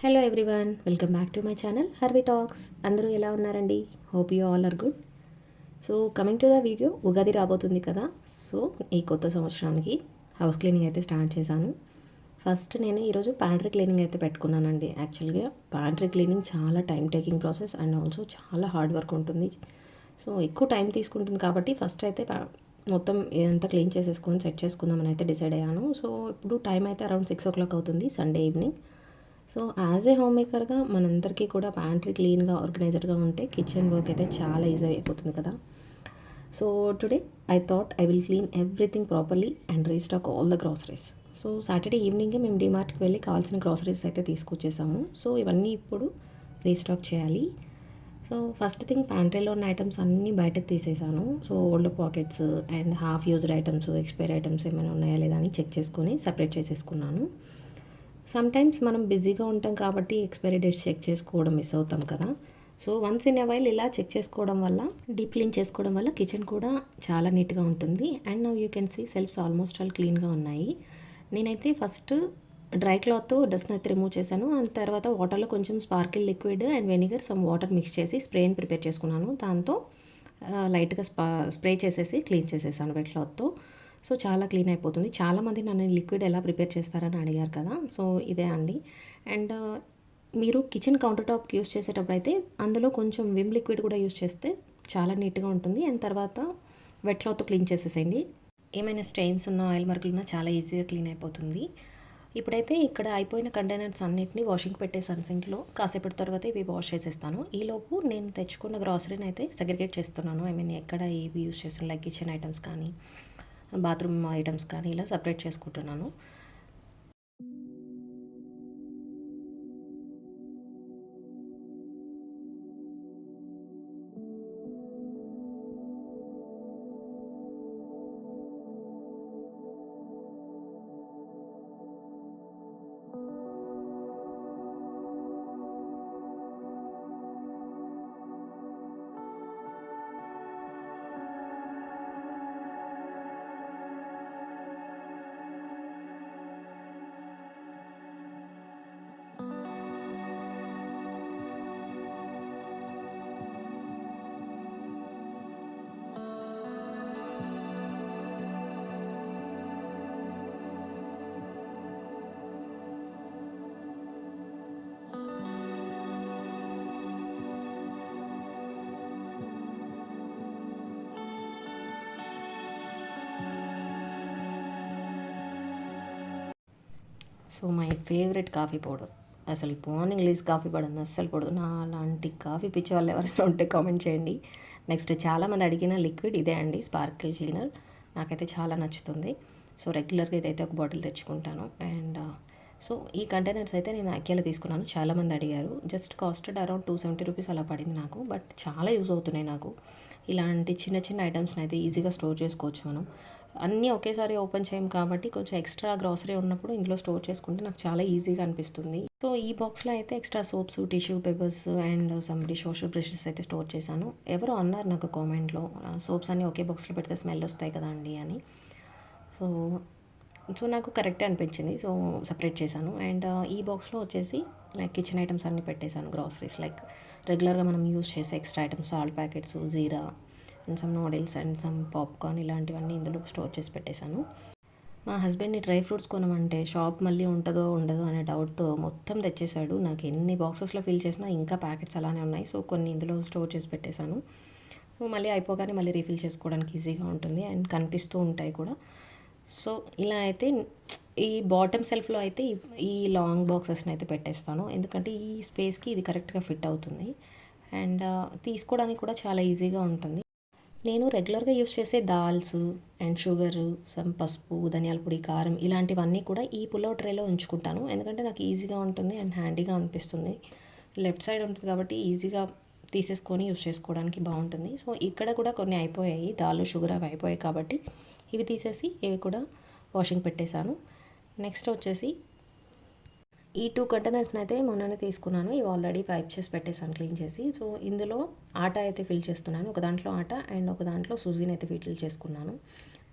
Hello everyone, welcome back to my channel Harvi talks. అందరూ ఎలా ఉన్నారండి? Hope you all are good. So coming to the video, Ugadi రాబోతుంది కదా. So ఈ కొత్త సంవత్సరానికి హౌస్ క్లీనింగ్ అయితే స్టార్ట్ చేశాను. ఫస్ట్ నేను ఈరోజు ప్యాంట్రీ క్లీనింగ్ అయితే పెట్టుకున్నానండి. యాక్చువల్గా ప్యాంట్రీ క్లీనింగ్ చాలా time taking process and also చాలా హార్డ్ వర్క్ ఉంటుంది. సో ఎక్కువ టైం తీసుకుంటుంది కాబట్టి ఫస్ట్ అయితే మొత్తం ఇదంతా క్లీన్ చేసేసుకొని సెట్ చేసుకుందామని అయితే డిసైడ్ అయ్యాను. సో ఇప్పుడు టైం అయితే అరౌండ్ 6 o'clock అవుతుంది, Sunday evening. So as a home మేకర్గా మనందరికీ కూడా ప్యాంట్రీ క్లీన్గా ఆర్గనైజర్గా ఉంటే కిచెన్ వర్క్ అయితే చాలా ఈజీ అయిపోతుంది కదా. So today I thought I will clean everything properly and restock all the groceries. So Saturday ఈవినింగే మేము డిమార్ట్కి వెళ్ళి కావాల్సిన గ్రాసరీస్ అయితే తీసుకొచ్చేసాము. సో ఇవన్నీ ఇప్పుడు రీస్టాక్ చేయాలి. సో ఫస్ట్ థింగ్, ప్యాంట్రీలో ఉన్న ఐటమ్స్ అన్నీ బయటకు తీసేసాను. So old packets and half used items, expiry items ఏమైనా ఉన్నాయా లేదా అని చెక్ చేసుకొని సపరేట్ చేసేసుకున్నాను. సమ్టైమ్స్ మనం బిజీగా ఉంటాం కాబట్టి ఎక్స్పైరీ డేట్స్ చెక్ చేసుకోవడం మిస్ అవుతాం కదా. So once in a while ఇలా చెక్ చేసుకోవడం వల్ల, డీప్ క్లీన్ చేసుకోవడం వల్ల కిచెన్ కూడా చాలా నీట్గా ఉంటుంది. And now you can see shelves almost all క్లీన్గా ఉన్నాయి. నేనైతే ఫస్ట్ డ్రై క్లాత్తో డస్ట్ని అయితే రిమూవ్ చేశాను. అండ్ తర్వాత వాటర్లో కొంచెం sparkle liquid and vinegar, some water mix చేసి స్ప్రేని ప్రిపేర్ చేసుకున్నాను. దాంతో లైట్గా స్ప్రే చేసేసి క్లీన్ చేసేసాను వెట్ క్లాత్తో. సో చాలా క్లీన్ అయిపోతుంది. చాలామంది నన్ను లిక్విడ్ ఎలా ప్రిపేర్ చేస్తారని అడిగారు కదా. సో ఇదే అండి. అండ్ మీరు కిచెన్ కౌంటర్ టాప్కి యూస్ చేసేటప్పుడు అయితే అందులో కొంచెం విమ్ లిక్విడ్ కూడా యూస్ చేస్తే చాలా నీట్గా ఉంటుంది. అండ్ తర్వాత వెట్ క్లాత్తో క్లీన్ చేసేసేయండి. ఏమైనా స్టెయిన్స్ ఉన్న, ఆయిల్ మార్కులు ఉన్నా చాలా ఈజీగా క్లీన్ అయిపోతుంది. ఇప్పుడైతే ఇక్కడ అయిపోయిన కంటైనర్స్ అన్నిటిని వాషింగ్ పెట్టేసాను సింక్లో. కాసేపటి తర్వాత ఇవి వాష్ చేసేస్తాను. ఈలోపు నేను తెచ్చుకున్న గ్రాసరీని అయితే సెగ్రిగేట్ చేస్తున్నాను. ఎక్కడ ఏవి యూస్ చేస్తాను, లైక్ కిచెన్ ఐటమ్స్ కానీ బాత్రూమ్ ఐటమ్స్ కానీ ఇలా సపరేట్ చేసుకుంటున్నాను. So my favourite coffee powder. అసలు మార్నింగ్ లేసి కాఫీ పడదు, అస్సలు పడదు. నా అలాంటి కాఫీ పిచ్చి వాళ్ళు ఎవరైనా ఉంటే కామెంట్ చేయండి. నెక్స్ట్ చాలామంది అడిగిన లిక్విడ్ ఇదే అండి, స్పార్కిల్ క్లీనర్. నాకైతే చాలా నచ్చుతుంది. సో రెగ్యులర్గా ఇదైతే ఒక బాటిల్ తెచ్చుకుంటాను. అండ్ సో ఈ కంటైనర్స్ అయితే నేను ఐకియాలో తీసుకున్నాను. చాలామంది అడిగారు. జస్ట్ కాస్టెడ్ అరౌండ్ 270 రూపీస్ అలా పడింది నాకు. బట్ చాలా యూజ్ అవుతున్నాయి నాకు. ఇలాంటి చిన్న చిన్న ఐటమ్స్ని అయితే ఈజీగా స్టోర్ చేసుకోవచ్చు మనం. అన్నీ ఒకేసారి ఓపెన్ చేయం కాబట్టి కొంచెం ఎక్స్ట్రా గ్రాసరీ ఉన్నప్పుడు ఇందులో స్టోర్ చేసుకుంటే నాకు చాలా ఈజీగా అనిపిస్తుంది. సో ఈ బాక్స్లో అయితే extra soaps, tissue papers and some dish washer brushes అయితే స్టోర్ చేశాను. ఎవరో అన్నారు నాకు కామెంట్లో, సోప్స్ అన్నీ ఒకే బాక్స్లో పెడితే స్మెల్ వస్తాయి కదా అండి అని. సో సో నాకు కరెక్టే అనిపించింది. సో సపరేట్ చేశాను. అండ్ ఈ బాక్స్లో వచ్చేసి లైక్ కిచెన్ ఐటమ్స్ అన్నీ పెట్టేశాను. గ్రాసరీస్ లైక్ రెగ్యులర్గా మనం యూస్ చేసే extra items, salt packets, jeera and some noodles and some popcorn ఇలాంటివన్నీ ఇందులో స్టోర్ చేసి పెట్టేశాను. మా హస్బెండ్ని డ్రై ఫ్రూట్స్ కొనమంటే షాప్ మళ్ళీ ఉంటుందో ఉండదో అనే డౌట్తో మొత్తం తెచ్చేశాడు. నాకు ఎన్ని బాక్సెస్లో ఫిల్ చేసినా ఇంకా ప్యాకెట్స్ అలానే ఉన్నాయి. సో కొన్ని ఇందులో స్టోర్ చేసి పెట్టేశాను. మళ్ళీ అయిపోగానే మళ్ళీ రీఫిల్ చేసుకోవడానికి ఈజీగా ఉంటుంది అండ్ కనిపిస్తూ ఉంటాయి కూడా. సో ఇలా అయితే ఈ బాటమ్ సెల్ఫ్లో అయితే ఈ లాంగ్ బాక్సెస్ని అయితే పెట్టేస్తాను. ఎందుకంటే ఈ స్పేస్కి ఇది కరెక్ట్గా ఫిట్ అవుతుంది అండ్ తీసుకోవడానికి కూడా చాలా ఈజీగా ఉంటుంది. నేను రెగ్యులర్గా యూస్ చేసే దాల్స్ అండ్ షుగరు, సమ్ పసుపు, ధనియాల పొడి, కారం ఇలాంటివన్నీ కూడా ఈ పులావ్ ట్రేలో ఉంచుకుంటాను. ఎందుకంటే నాకు ఈజీగా ఉంటుంది అండ్ హ్యాండీగా అనిపిస్తుంది. లెఫ్ట్ సైడ్ ఉంటుంది కాబట్టి ఈజీగా తీసేసుకొని యూస్ చేసుకోవడానికి బాగుంటుంది. సో ఇక్కడ కూడా కొన్ని అయిపోయాయి, దాల్, షుగర్ అవి అయిపోయాయి కాబట్టి ఇవి తీసేసి ఇవి కూడా వాషింగ్ పెట్టేశాను. నెక్స్ట్ వచ్చేసి ఈ 2 కంటైనర్స్ని అయితే మొన్ననే తీసుకున్నాను. ఇవి ఆల్రెడీ వైప్ చేసి పెట్టేసాను క్లీన్ చేసి. సో ఇందులో ఆటా అయితే ఫిల్ చేస్తున్నాను. ఒక దాంట్లో ఆటా అండ్ ఒక దాంట్లో సూజీని అయితే ఫిల్ చేసుకున్నాను.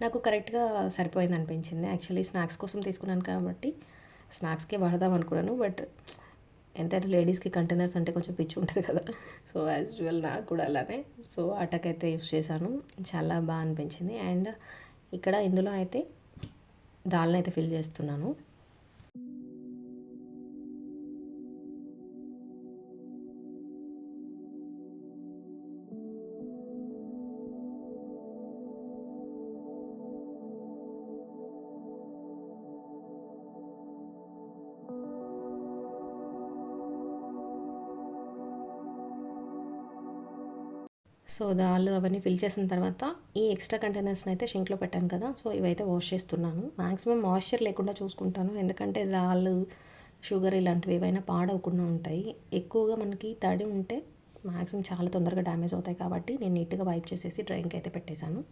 నాకు కరెక్ట్గా సరిపోయింది అనిపించింది. యాక్చువల్లీ స్నాక్స్ కోసం తీసుకున్నాను కాబట్టి స్నాక్స్కే వాడదాం అనుకున్నాను. బట్ ఎంతైనా లేడీస్కి కంటైనర్స్ అంటే కొంచెం పిచ్చి ఉంటుంది కదా. సో యాజ్ యూజువల్ నాకు కూడా అలానే. సో ఆటాకైతే యూస్ చేశాను, చాలా బాగా అనిపించింది. అండ్ ఇక్కడ ఇందులో అయితే దాల్ని అయితే ఫిల్ చేస్తున్నాను. సో దాల్ అవన్నీ ఫిల్ చేసిన తర్వాత ఈ ఎక్స్ట్రా కంటైనర్స్ని అయితే షింక్లో పెట్టాను కదా. సో ఇవైతే వాష్ చేస్తున్నాను. మ్యాక్సిమం మాయిశ్చర్ లేకుండా చూసుకుంటాను, ఎందుకంటే దాల్, షుగర్ ఇలాంటివి ఏవైనా పాడవకుండా ఉంటాయి. ఎక్కువగా మనకి తడి ఉంటే మ్యాక్సిమం చాలా తొందరగా డ్యామేజ్ అవుతాయి కాబట్టి నేను నీట్గా వైప్ చేసేసి డ్రైన్కి అయితే పెట్టేశాను.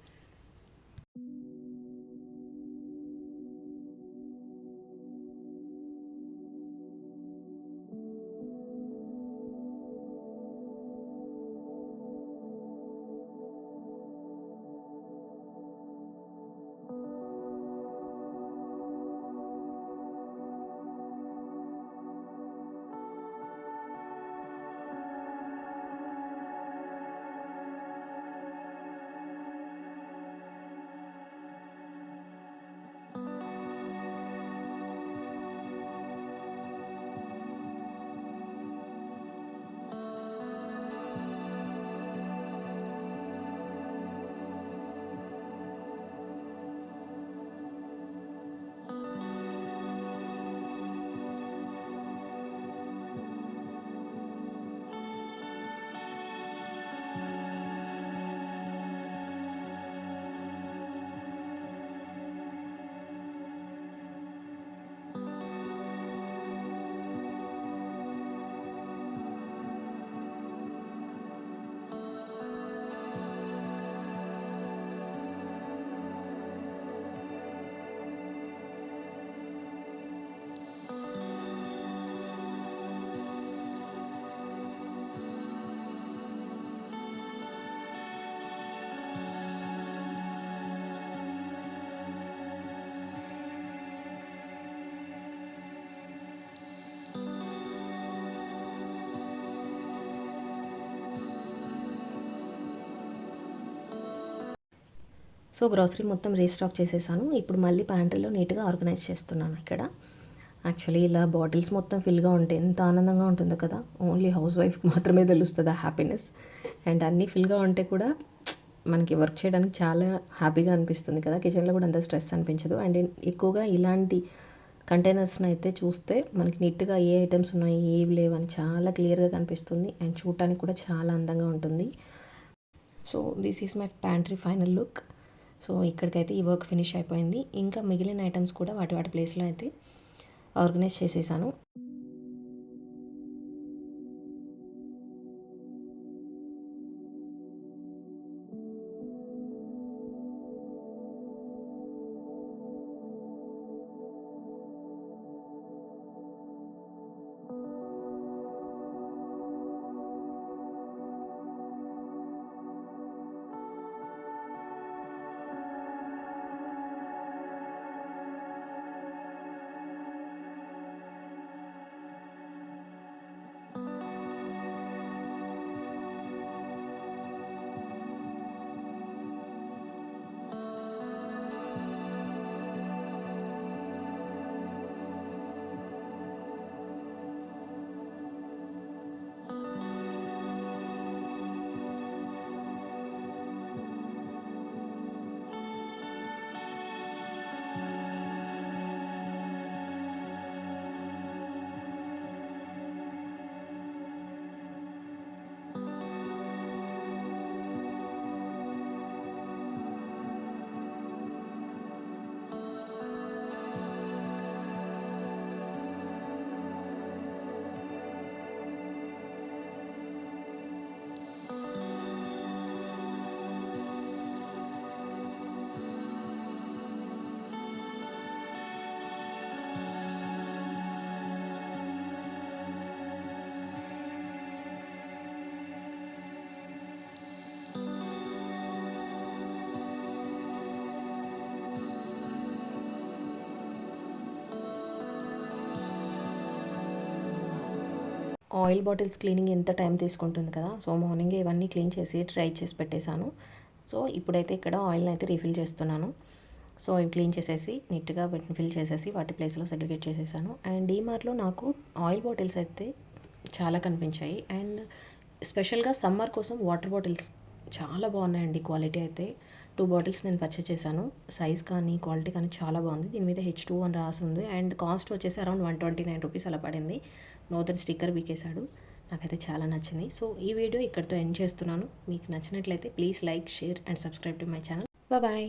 సో గ్రాసరీ మొత్తం రీస్టాక్ చేసేసాను. ఇప్పుడు మళ్ళీ ప్యాంట్రీలో నీట్గా ఆర్గనైజ్ చేస్తున్నాను. ఇక్కడ యాక్చువల్లీ ఇలా బాటిల్స్ మొత్తం ఫిల్గా ఉంటే ఎంత ఆనందంగా ఉంటుందో కదా. ఓన్లీ హౌస్ వైఫ్కి మాత్రమే తెలుస్తుంది ఆ హ్యాపీనెస్. అండ్ అన్నీ ఫిల్గా ఉంటే కూడా మనకి వర్క్ చేయడానికి చాలా హ్యాపీగా అనిపిస్తుంది కదా. కిచెన్లో కూడా అంత స్ట్రెస్ అనిపించదు. అండ్ ఎక్కువగా ఇలాంటి కంటైనర్స్ని అయితే చూస్తే మనకి నీట్గా ఏ ఐటమ్స్ ఉన్నాయి, ఏవి లేవని చాలా క్లియర్గా కనిపిస్తుంది. అండ్ చూడటానికి కూడా చాలా అందంగా ఉంటుంది. So this is my pantry final look. So ఇక్కడికైతే ఈ వర్క్ ఫినిష్ అయిపోయింది. ఇంకా మిగిలిన ఐటమ్స్ కూడా వాటి వాటి ప్లేస్లో అయితే ఆర్గనైజ్ చేసేసాను. ఆయిల్ బాటిల్స్ క్లీనింగ్ ఎంత టైం తీసుకుంటుంది కదా. సో మార్నింగే ఇవన్నీ క్లీన్ చేసి డ్రై చేసి పెట్టేశాను. సో ఇప్పుడైతే ఇక్కడ ఆయిల్ని అయితే రీఫిల్ చేస్తున్నాను. సో ఇవి క్లీన్ చేసేసి నీట్గా ఫిల్ చేసేసి వాటి ప్లేస్లో సెగ్రిగేట్ చేసేసాను. అండ్ డీమార్ట్లో నాకు ఆయిల్ బాటిల్స్ అయితే చాలా కనిపించాయి. అండ్ స్పెషల్గా సమ్మర్ కోసం వాటర్ బాటిల్స్ చాలా బాగున్నాయండి. క్వాలిటీ అయితే 2 బాటిల్స్ నేను పర్చేస్ చేశాను. సైజ్ కానీ క్వాలిటీ కానీ చాలా బాగుంది. దీని మీద H2 అని రాసి ఉంది. అండ్ కాస్ట్ వచ్చేసి అరౌండ్ 129 రూపీస్ అలా పడింది. నోదన్ స్టిక్కర్ వీకేశాడు. నాకైతే చాలా నచ్చింది. సో ఈ వీడియో ఇక్కడితో ఎండ్ చేస్తున్నాను. మీకు నచ్చినట్లయితే please like, share and subscribe to my channel. Bye.